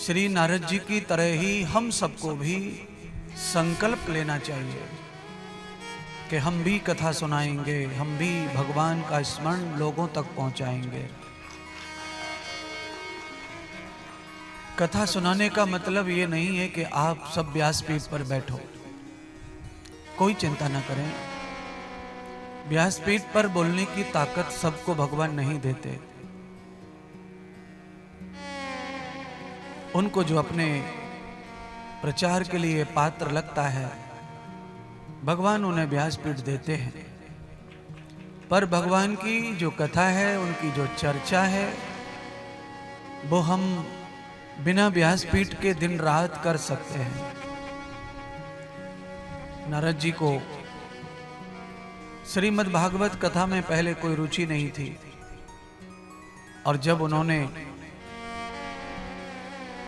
श्री नारद जी की तरह ही हम सबको भी संकल्प लेना चाहिए कि हम भी कथा सुनाएंगे, हम भी भगवान का स्मरण लोगों तक पहुंचाएंगे। कथा सुनाने का मतलब ये नहीं है कि आप सब व्यासपीठ पर बैठो, कोई चिंता न करें। व्यासपीठ पर बोलने की ताकत सबको भगवान नहीं देते। उनको जो अपने प्रचार के लिए पात्र लगता है, भगवान उन्हें व्यासपीठ देते हैं। पर भगवान की जो कथा है, उनकी जो चर्चा है, वो हम बिना व्यासपीठ के दिन रात कर सकते हैं। नारद जी को श्रीमद् भागवत कथा में पहले कोई रुचि नहीं थी, और जब उन्होंने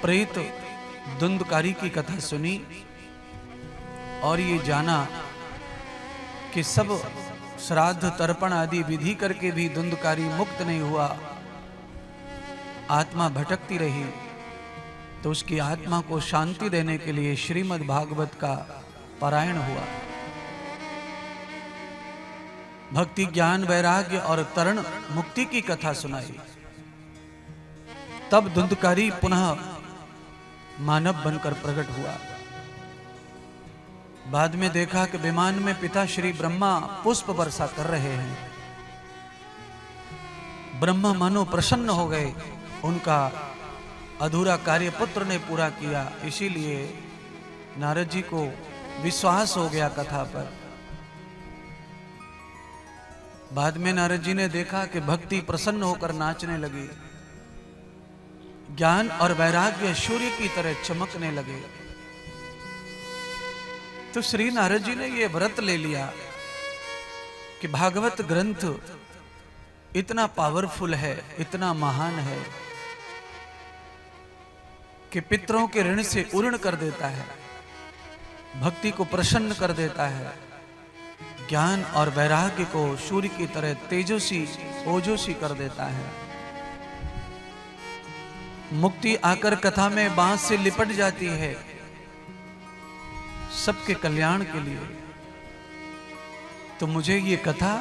प्रेत धुंधकारी की कथा सुनी और ये जाना कि सब श्राद्ध तर्पण आदि विधि करके भी धुंधकारी मुक्त नहीं हुआ, आत्मा भटकती रही, तो उसकी आत्मा को शांति देने के लिए श्रीमद् भागवत का पारायण हुआ। भक्ति, ज्ञान, वैराग्य और तरण मुक्ति की कथा सुनाई। तब धुंधकारी पुनः मानव बनकर प्रकट हुआ। बाद में देखा कि विमान में पिता श्री ब्रह्मा पुष्प वर्षा कर रहे हैं। ब्रह्मा मानो प्रसन्न हो गए, उनका अधूरा कार्य पुत्र ने पूरा किया। इसीलिए नारद जी को विश्वास हो गया कथा पर। बाद में नारद जी ने देखा कि भक्ति प्रसन्न होकर नाचने लगी, ज्ञान और वैराग्य सूर्य की तरह चमकने लगे। तो श्री नारद जी ने यह व्रत ले लिया कि भागवत ग्रंथ इतना पावरफुल है, इतना महान है कि पितरों के ऋण से उऋण कर देता है, भक्ति को प्रसन्न कर देता है, ज्ञान और वैराग्य को सूर्य की तरह तेजस्वी ओजस्वी कर देता है। मुक्ति आकर कथा में बांस से लिपट जाती है, सबके कल्याण के लिए। तो मुझे ये कथा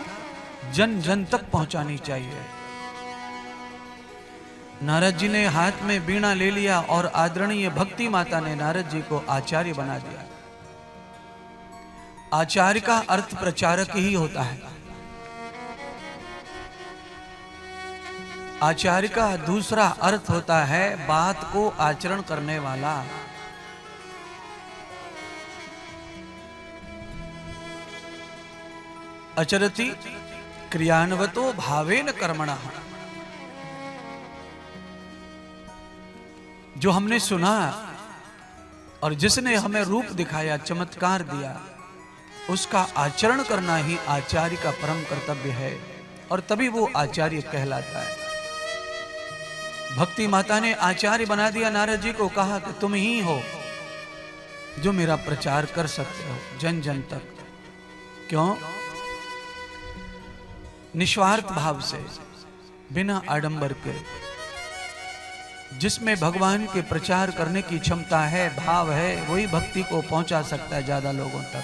जन जन तक पहुंचानी चाहिए। नारद जी ने हाथ में वीणा ले लिया और आदरणीय भक्ति माता ने नारद जी को आचार्य बना दिया। आचार्य का अर्थ प्रचारक ही होता है। आचार्य का दूसरा अर्थ होता है बात को आचरण करने वाला। अचरति क्रियान्वतो भावेन कर्मणः। जो हमने सुना और जिसने हमें रूप दिखाया, चमत्कार दिया, उसका आचरण करना ही आचार्य का परम कर्तव्य है, और तभी वो आचार्य कहलाता है। भक्ति माता ने आचार्य बना दिया नारद जी को, कहा कि तुम ही हो जो मेरा प्रचार कर सकते हो जन जन तक। क्यों? निस्वार्थ भाव से, बिना आडंबर के। जिसमें भगवान के प्रचार करने की क्षमता है, भाव है, वही भक्ति को पहुंचा सकता है ज्यादा लोगों तक।